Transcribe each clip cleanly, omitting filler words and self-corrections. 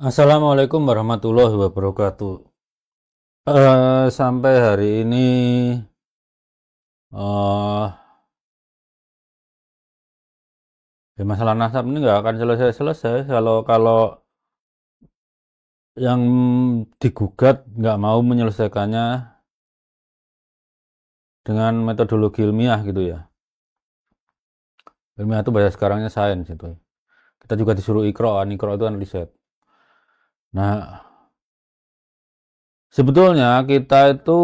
Assalamualaikum warahmatullahi wabarakatuh. Sampai hari ini eh ya masalah nasab ini nggak akan selesai-selesai kalau kalau yang digugat nggak mau menyelesaikannya dengan metodologi ilmiah gitu ya. Ilmiah itu bahasa sekarangnya sains itu. Kita juga disuruh ikro itu kan riset. Nah, sebetulnya kita itu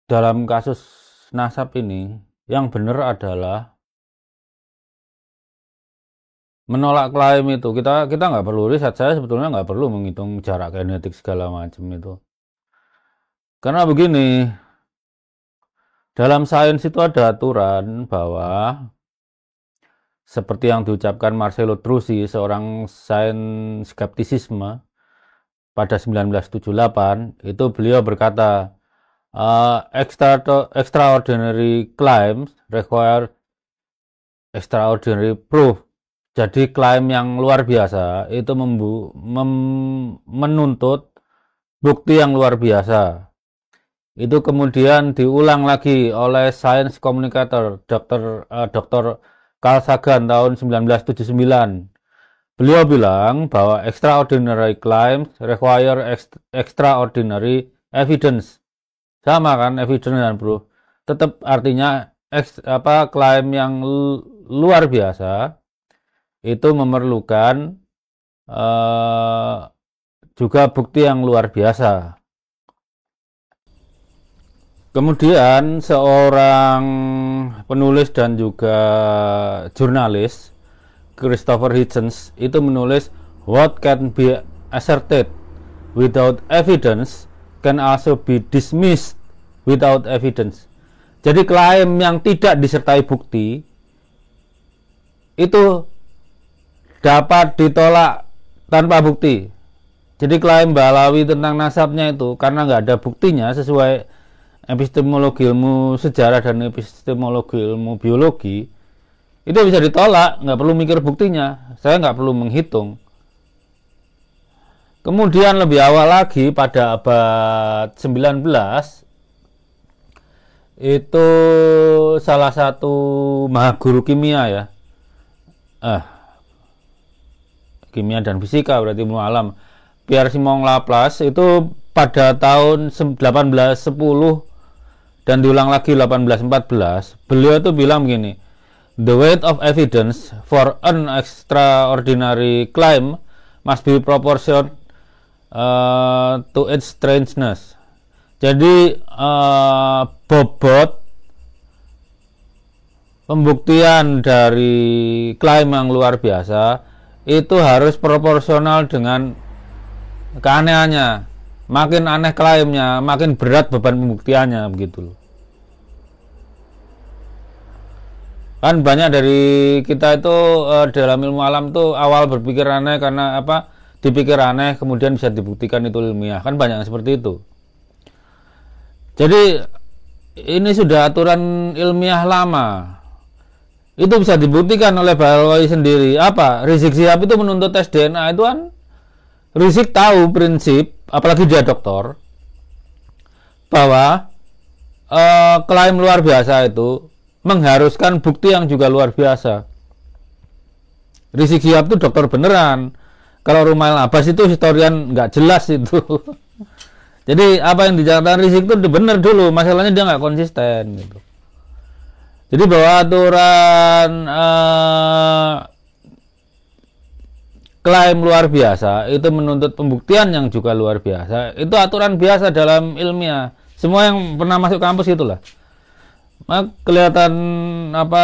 dalam kasus nasab ini yang benar adalah menolak klaim itu. Kita nggak perlu riset, saya sebetulnya nggak perlu menghitung jarak genetik segala macam itu, karena begini, dalam sains itu ada aturan bahwa seperti yang diucapkan Marcello Truzzi, seorang sains skeptisisme pada 1978, itu beliau berkata, extraordinary claims require extraordinary proof. Jadi klaim yang luar biasa itu menuntut bukti yang luar biasa. Itu kemudian diulang lagi oleh science communicator Dr. Carl Sagan tahun 1979. Beliau bilang bahwa extraordinary claims require extraordinary evidence. Sama kan, evidence dan proof. Tetap artinya klaim yang luar biasa itu memerlukan juga bukti yang luar biasa. Kemudian seorang penulis dan juga jurnalis, Christopher Hitchens, itu menulis, what can be asserted without evidence can also be dismissed without evidence. Jadi klaim yang tidak disertai bukti itu dapat ditolak tanpa bukti. Jadi klaim Balawi tentang nasabnya itu karena nggak ada buktinya sesuai epistemologi ilmu sejarah dan epistemologi ilmu biologi, itu bisa ditolak, nggak perlu mikir buktinya, saya nggak perlu menghitung. Kemudian lebih awal lagi pada abad 19 itu salah satu mahaguru kimia ya, kimia dan fisika berarti ilmu alam, Pierre-Simon Laplace, itu pada tahun 1810 dan diulang lagi 1814, beliau itu bilang begini, the weight of evidence for an extraordinary claim must be proportional to its strangeness. Jadi bobot pembuktian dari klaim yang luar biasa itu harus proporsional dengan keanehannya. Makin aneh klaimnya, makin berat beban pembuktiannya, begitu loh. Kan banyak dari kita itu dalam ilmu alam tuh awal berpikir aneh karena apa? Dipikir aneh kemudian bisa dibuktikan itu ilmiah. Kan banyak yang seperti itu. Jadi ini sudah aturan ilmiah lama. Itu bisa dibuktikan oleh Balawi sendiri. Apa? Rizik Syihab itu menuntut tes DNA itu kan Rizik tahu prinsip, apalagi dia dokter, bahwa klaim luar biasa itu mengharuskan bukti yang juga luar biasa. Rizik Syihab itu dokter beneran. Kalau Rumail Abbas itu historian nggak jelas itu. Jadi apa yang dicatatkan Rizik itu bener dulu, masalahnya dia nggak konsisten gitu. Jadi bahwa aturan klaim luar biasa itu menuntut pembuktian yang juga luar biasa, itu aturan biasa dalam ilmiah, semua yang pernah masuk kampus itulah. Kelihatan apa,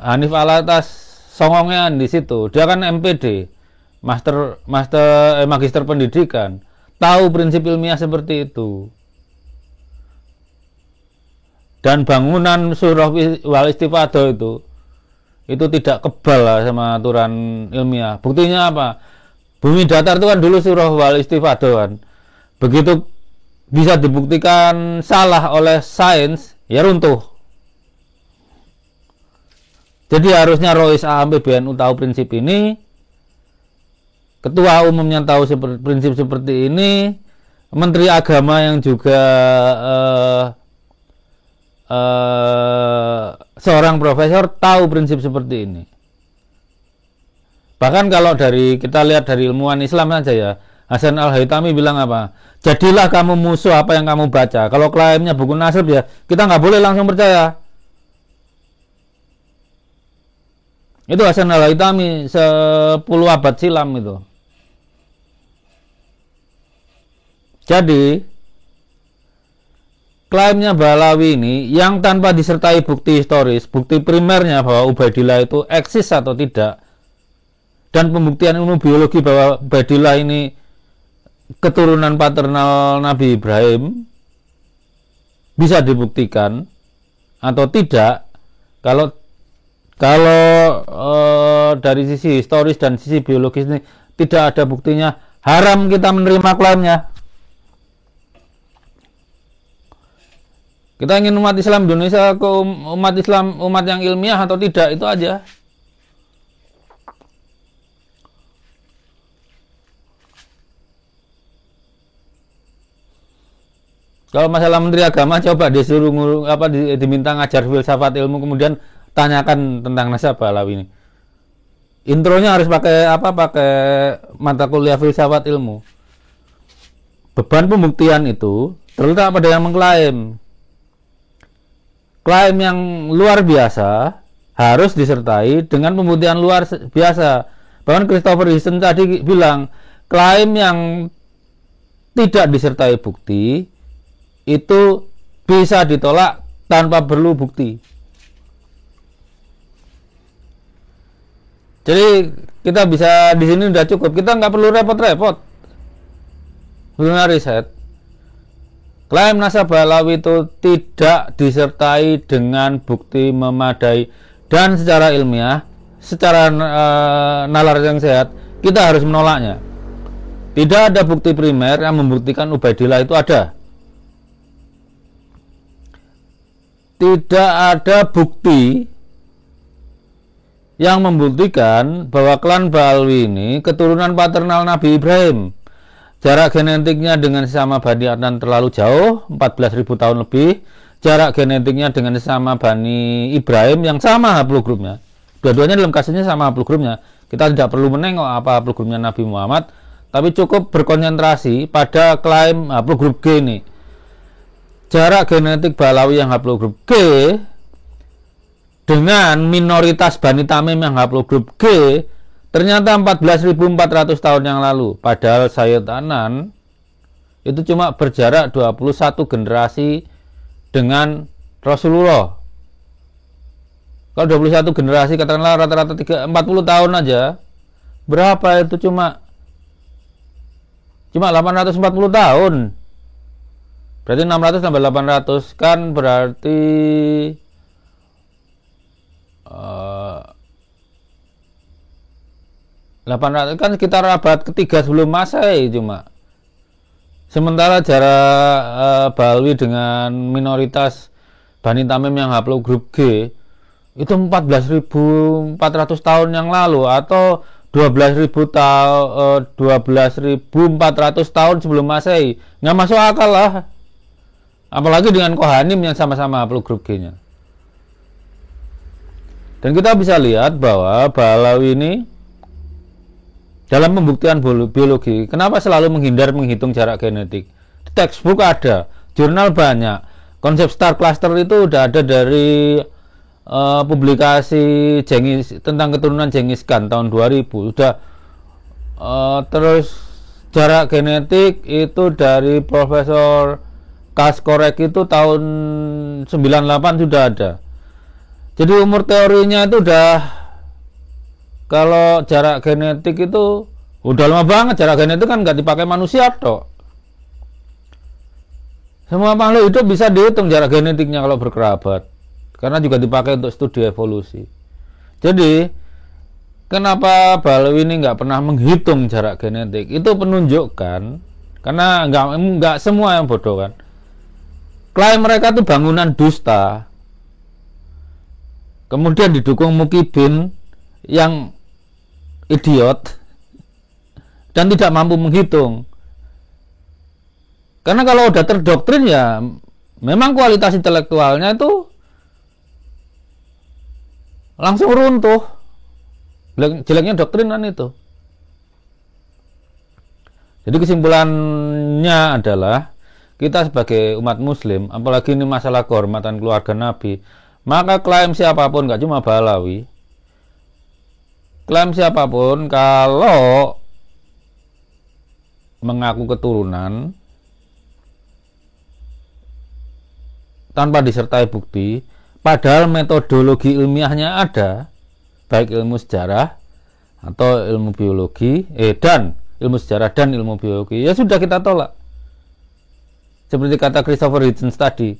Hanif Alatas songongnya di situ, dia kan MPD, magister pendidikan, tahu prinsip ilmiah seperti itu. Dan bangunan surah wal istifadah itu tidak kebal lah sama aturan ilmiah. Buktinya apa? Bumi datar itu kan dulu surah wal istifadah kan. Begitu bisa dibuktikan salah oleh sains, ya runtuh. Jadi harusnya Rois AM PBNU tahu prinsip ini, ketua umumnya tahu prinsip seperti ini, menteri agama yang juga seorang profesor tahu prinsip seperti ini. Bahkan kalau kita lihat dari ilmuwan Islam aja ya, Hasan Al-Haytami bilang apa? Jadilah kamu musuh apa yang kamu baca. Kalau klaimnya buku nasab ya, kita nggak boleh langsung percaya. Itu Hasan Al-Haytami 10 abad silam itu. Jadi klaimnya Balawi ini yang tanpa disertai bukti historis, bukti primernya bahwa Ubaidillah itu eksis atau tidak, dan pembuktian ilmu biologi bahwa Ubaidillah ini keturunan paternal Nabi Ibrahim bisa dibuktikan atau tidak. Kalau dari sisi historis dan sisi biologis ini tidak ada buktinya, haram kita menerima klaimnya. Kita ingin umat Islam Indonesia ke umat Islam, umat yang ilmiah atau tidak, itu aja. Kalau masalah menteri agama, coba disuruh diminta ngajar filsafat ilmu, kemudian tanyakan tentang nasab Balawi ini. Intronya harus pakai mata kuliah filsafat ilmu. Beban pembuktian itu terletak pada yang mengklaim. Klaim yang luar biasa harus disertai dengan pembuktian luar biasa. Bahkan Christopher Hitchens tadi bilang, klaim yang tidak disertai bukti itu bisa ditolak tanpa perlu bukti. Jadi kita bisa di sini udah cukup, kita nggak perlu repot-repot guna riset. Klaim nasab Balawi itu tidak disertai dengan bukti memadai, dan secara ilmiah, secara nalar yang sehat, kita harus menolaknya. Tidak ada bukti primer yang membuktikan Ubaidillah itu ada. Tidak ada bukti yang membuktikan bahwa klan Balawi ini keturunan paternal Nabi Ibrahim. Jarak genetiknya dengan sesama Bani Adnan terlalu jauh, 14.000 tahun lebih. Jarak genetiknya dengan sesama Bani Ibrahim yang sama haplogrupnya. Dua-duanya dalam kasusnya sama haplogrupnya. Kita tidak perlu menengok apa haplogrupnya Nabi Muhammad, tapi cukup berkonsentrasi pada klaim haplogrup G ini. Jarak genetik Balawi yang haplogrup G dengan minoritas Bani Tamim yang haplogrup G ternyata 14.400 tahun yang lalu. Padahal Sayyid Anan itu cuma berjarak 21 generasi dengan Rasulullah. Kalau 21 generasi katakanlah rata-rata 40 tahun aja, berapa itu? Cuma 840 tahun. Berarti 600 tambah 800 kan berarti 800 kan sekitar abad ketiga sebelum Masehi cuma. Sementara jarak Balawi dengan minoritas Bani Tamim yang haplogrup G itu 14.400 tahun yang lalu atau 12.400 tahun sebelum Masehi. Nggak masuk akal lah. Apalagi dengan Kohanim yang sama-sama haplogrup G-nya. Dan kita bisa lihat bahwa Balawi ini dalam pembuktian biologi, kenapa selalu menghindar menghitung jarak genetik? Textbook ada, jurnal banyak, konsep star cluster itu udah ada dari publikasi tentang keturunan Genghis Khan tahun 2000. Udah terus jarak genetik itu dari Profesor Kaskorek itu tahun 98 sudah ada. Jadi umur teorinya itu udah, kalau jarak genetik itu udah lama banget. Jarak genetik kan nggak dipakai manusia toh. Semua makhluk hidup bisa dihitung jarak genetiknya kalau berkerabat, karena juga dipakai untuk studi evolusi. Jadi kenapa Balawi ini nggak pernah menghitung jarak genetik? Itu penunjukkan, karena nggak semua yang bodoh kan. Klaim mereka itu bangunan dusta, kemudian didukung Mukibin yang idiot, dan tidak mampu menghitung. Karena kalau udah terdoktrin ya memang kualitas intelektualnya itu langsung runtuh. Jeleknya doktrinan itu. Jadi kesimpulannya adalah kita sebagai umat muslim, apalagi ini masalah kehormatan keluarga Nabi, maka klaim siapapun, gak cuma Balawi, klaim siapapun kalau mengaku keturunan tanpa disertai bukti, padahal metodologi ilmiahnya ada, baik ilmu sejarah atau ilmu biologi, dan ilmu sejarah dan ilmu biologi, ya sudah kita tolak. Seperti kata Christopher Hitchens tadi,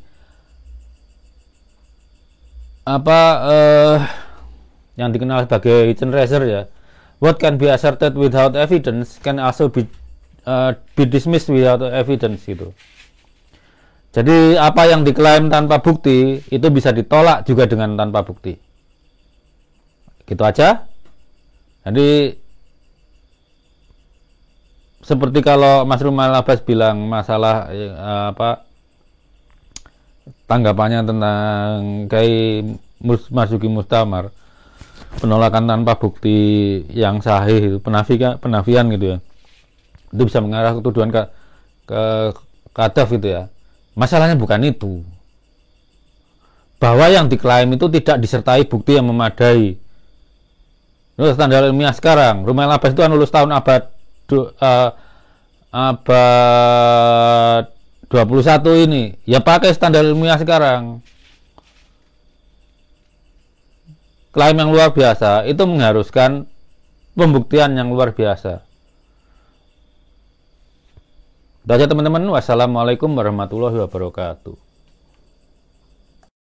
yang dikenal sebagai Hitchens Razor ya, what can be asserted without evidence can also be dismissed without evidence gitu. Jadi apa yang diklaim tanpa bukti itu bisa ditolak juga dengan tanpa bukti. Gitu aja. Jadi seperti kalau Mas Rumail Abbas bilang masalah tanggapannya tentang Kiai Marzuki Mustamar, penolakan tanpa bukti yang sahih, penafian gitu ya, itu bisa mengarah ke tuduhan ke kadaf gitu ya. Masalahnya bukan itu, bahwa yang diklaim itu tidak disertai bukti yang memadai. Itu standar ilmiah sekarang. Rumail Abbas itu lulus tahun abad 21 ini, ya pakai standar ilmiah sekarang. Klaim yang luar biasa itu mengharuskan pembuktian yang luar biasa. Itu aja teman-teman. Wassalamualaikum warahmatullahi wabarakatuh.